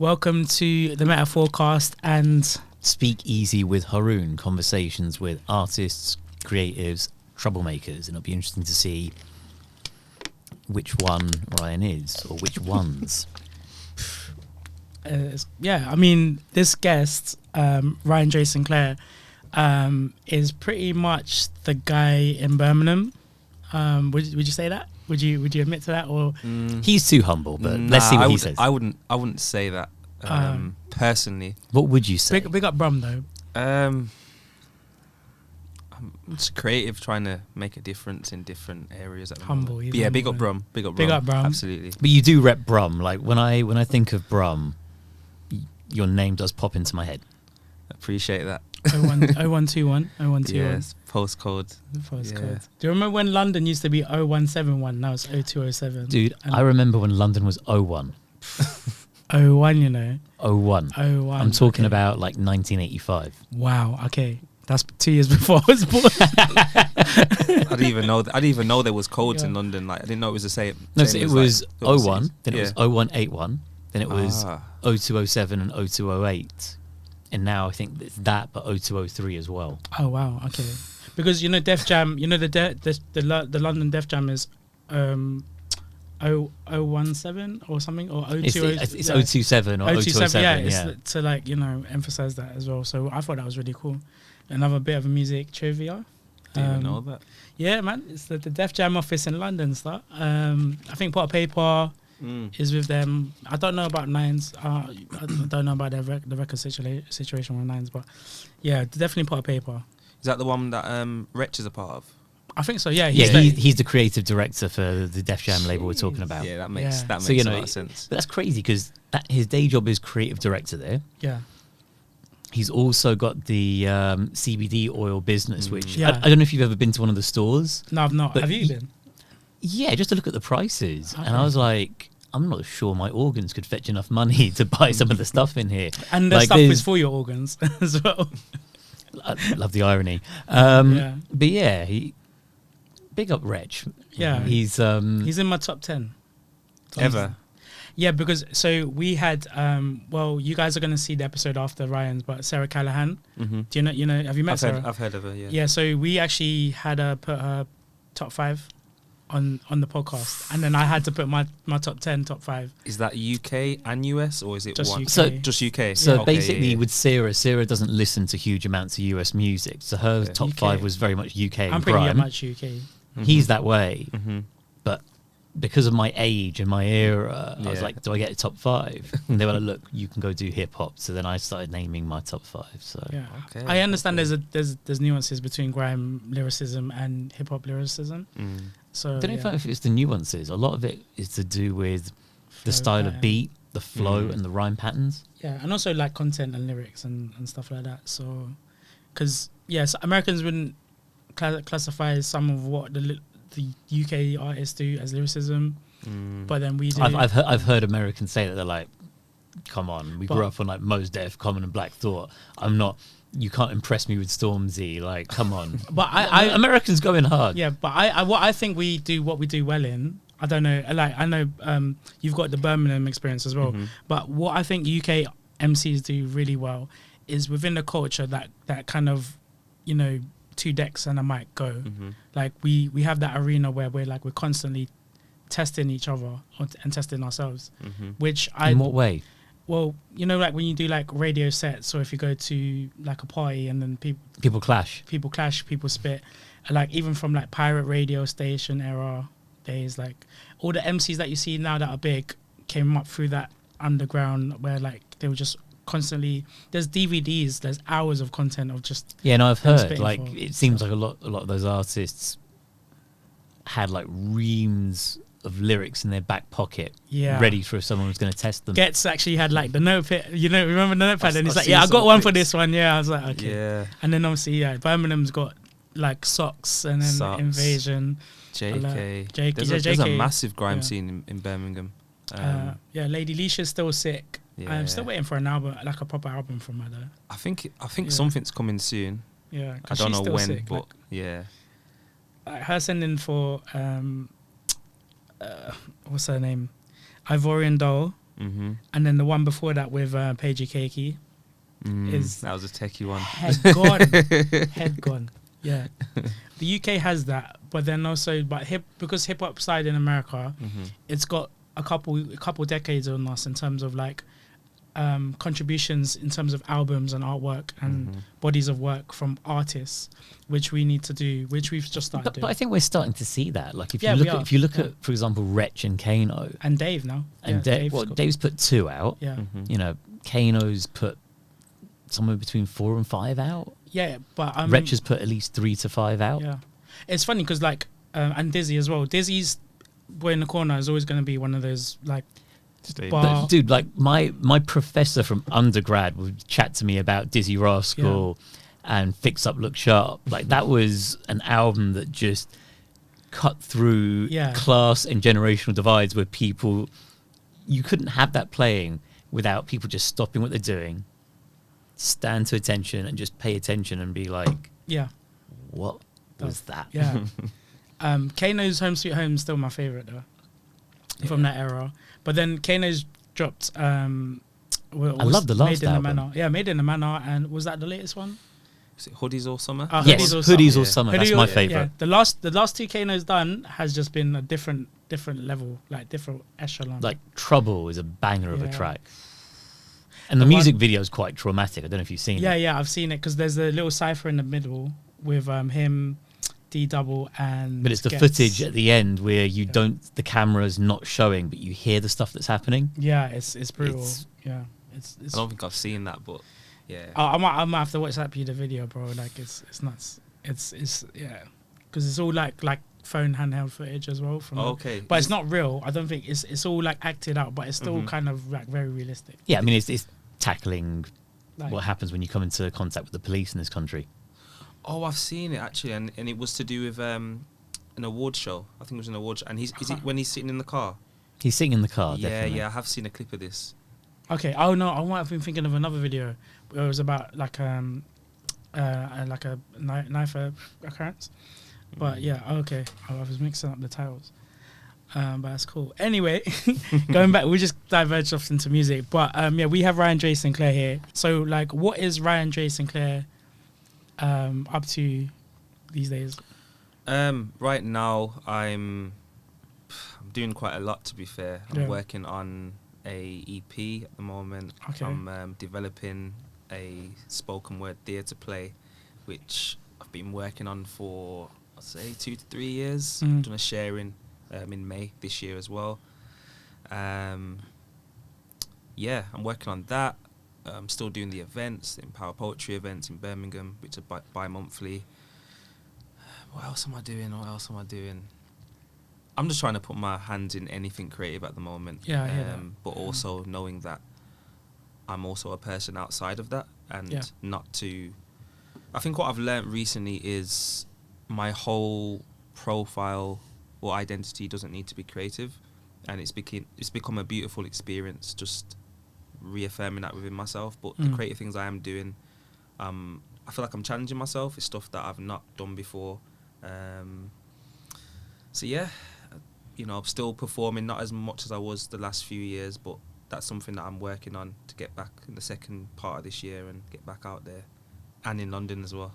Welcome to the Metaforecast and Speak Easy with Haroon, conversations with artists, creatives, troublemakers, and it'll be interesting to see which one Ryan is, or which ones. I mean, this guest, Ryan Dre Sinclair, is pretty much the guy in Birmingham. Would you say that? Would you admit to that? Or He's too humble, but let's see what he says. I wouldn't say that personally. What would you say? Big up Brum though. I'm just creative, trying to make a difference in different areas. At the Humble, moment. he's But yeah, big humble. up Brum. Big up Brum. Absolutely. But you do rep Brum. Like when I think of Brum, your name does pop into my head. Appreciate that. 0121. Yes, postcode. Postcode. Yeah. Do you remember when London used to be 0171? Now it's 0207. Dude, And I remember when London was 01. 01, you know. 01. 01. I'm talking okay. about like 1985. Wow. Okay. That's 2 years before I was born. I didn't even know there was codes Yeah. in London. Like I didn't know it was the same. No, so it as, was like, overseas. 01, then it was 0181, then it was Ah. 0207 and 0208. And now I think it's that, but 0203 as well. Oh wow, okay. Because you know Def Jam, you know the London Def Jam is 017 or something or 020. It's 027 or 0207. Yeah, it's to like, you know, emphasize that as well. So I thought that was really cool. Another bit of music trivia. Didn't even know that. Yeah, man, it's the Def Jam office in London. Start. I think Pot of Paper is with them. I don't know about Nines. I don't know about the record situation with Nines, but yeah, definitely Pot of Paper. Is that the one that Wretch is a part of? I think so. Yeah, He's the creative director for the Def Jam label we're talking about. Yeah, that makes a lot of sense. But that's crazy because his day job is creative director there. Yeah. He's also got the CBD oil business, which Yeah. I don't know if you've ever been to one of the stores. No, I've not. But Have you been? Yeah, just to look at the prices. Okay. And I was like, I'm not sure my organs could fetch enough money to buy some of the stuff in here. And the Like, stuff there's- is for your organs as well. I love the irony. Yeah. But yeah, big up Reg. Yeah. He's in my top 10. Ever? Yeah, because so we had you guys are going to see the episode after Ryan's, but Sarah Callahan. Mm-hmm. Do you know have you met Sarah? I've heard of her. Yeah. Yeah, so we actually had her put her top 5 on the podcast, and then I had to put my top 10, top 5. Is that UK and US, or is it Just one? UK. So- Just UK. So Okay, basically, yeah. with Sarah doesn't listen to huge amounts of US music. So her Okay. top UK. 5 was very much UK and I'm pretty grime. much UK. He's that way, Mm-hmm. but because of my age and my era, I was Yeah. like, do I get a top 5? And they were like, look, you can go do hip hop. So then I started naming my top 5. So Yeah, Okay, I understand okay. there's nuances between grime lyricism and hip hop lyricism. So I don't know if it's the nuances. A lot of it is to do with the Flow style pattern. of beat, the flow, and the rhyme patterns. yeah, and also like content and lyrics and stuff like that. So, because yes, Americans wouldn't classify some of what the UK artists do as lyricism, but then we do. I've heard Americans say that. They're like, come on, we But- grew up on like Mos Def, Common and Black Thought. I'm not. You can't impress me with Stormzy. Like, come on. But I Americans going hard. yeah, but what I think we do well in. I don't know. Like I know you've got the Birmingham experience as well, but what I think UK MCs do really well is within the culture that kind of, you know, 2 decks and a mic go. Like we have that arena where we're constantly testing each other and testing ourselves, which In what way? well, you know, like when you do like radio sets, or if you go to like a party and then People clash. people clash, people spit, and like even from like pirate radio station era days, like all the MCs that you see now that are big came up through that underground where like they were just constantly, there's DVDs, there's hours of content of just Yeah, no, I've them heard. spitting Like, for it seems stuff. like a lot of those artists had like reams of lyrics in their back pocket, Yeah. ready for if someone was going to test them. Gets actually had like the notepad, you know, remember the notepad? And he's I've like, yeah, I seen got some one for clips. this one. Yeah, I was like, okay. Yeah. And then obviously, yeah, Birmingham's got like Socks and then Socks. Invasion. JK. JK. There's a JK. massive grime Yeah. scene in Birmingham. Yeah, Lady Leisha's still sick. I'm still Yeah. waiting for an album, like a proper album from her though. I think Yeah. something's coming soon. Yeah, I 'cause don't she's know still when, sick, but yeah. like her sending for what's her name? Ivorian Doll Mm-hmm. and then the one before that with Paige Keiki is That was a techie one. head gone, head gone. Yeah, the UK has that, but then also, because hip hop side in America, it's got a couple decades on us in terms of like contributions in terms of albums and artwork and bodies of work from artists, which we need to do, which we've just started doing. But I think we're starting to see that. Like if Yeah, you look at, for example, Wretch and Kano, And Dave now. and Dave's put 2 out. Yeah. You know, Kano's put somewhere between 4 and 5 out. Yeah, but Wretch has put at least 3 to 5 out. yeah, it's funny because like and Dizzy as well. Dizzy's Boy in the Corner is always going to be one of those like But dude, like my professor from undergrad would chat to me about Dizzy Rascal and Fix Up Look Sharp. Like that was an album that just cut through class and generational divides where people, you couldn't have that playing without people just stopping what they're doing, stand to attention and just pay attention and be like, what was that? Yeah. Kano's Home Sweet Home is still my favorite though, from that era. But then Kano's dropped. I love the last Made in album. the Manor. Yeah, Made in the Manor, and was that the latest one? Is it Hoodies All Summer? Yes, Hoodies All Summer. That's my Yeah. favorite. The last 2 Kano's done has just been a different level, like different echelon. Like Trouble is a banger of a Yeah. track. And the The music one- video is quite traumatic. I don't know if you've seen it. Yeah, I've seen it because there's a little cipher in the middle with him, D Double, and. But it's the Gets. footage at the end where you don't, the camera's not showing, but you hear the stuff that's happening. Yeah, it's brutal. It's- Yeah, it's. I don't think I've seen that, but yeah. I might have to WhatsApp you the video, bro. Like it's nuts. It's yeah, because it's all like phone handheld footage as well. From Okay. but it's not real. I don't think it's all like acted out, but it's still kind of like very realistic. Yeah, I mean, it's tackling Like, what happens when you come into contact with the police in this country. Oh, I've seen it actually, and it was to do with an award show. I think it was an award show. And is it when he's sitting in the car? He's sitting in the car, Yeah, definitely. yeah, I have seen a clip of this. Okay. Oh no, I might have been thinking of another video where it was about like a knife occurrence. But yeah, okay. I was mixing up the titles. But that's cool. Anyway, going back, we just diverged off into music. But yeah, we have Ryan Dre Sinclair here. So like, what is Ryan Dre Sinclair up to these days? Right now, I'm doing quite a lot. To be fair, I'm Yeah. working on a EP at the moment. Okay. I'm developing a spoken word theatre play, which I've been working on for I'd say 2 to 3 years. Mm. Done a sharing in May this year as well. Yeah, I'm working on that. I'm still doing the events, the Empower Poetry events in Birmingham, which are bi-monthly. What else am I doing? I'm just trying to put my hands in anything creative at the moment. Yeah, I hear that. But also knowing that I'm also a person outside of that, and not to. I think what I've learnt recently is my whole profile or identity doesn't need to be creative, and it's become a beautiful experience just reaffirming that within myself. But the creative things I am doing, I feel like I'm challenging myself. It's stuff that I've not done before. So yeah, I'm still performing, not as much as I was the last few years, but that's something that I'm working on to get back in the second part of this year and get back out there, and in London as well.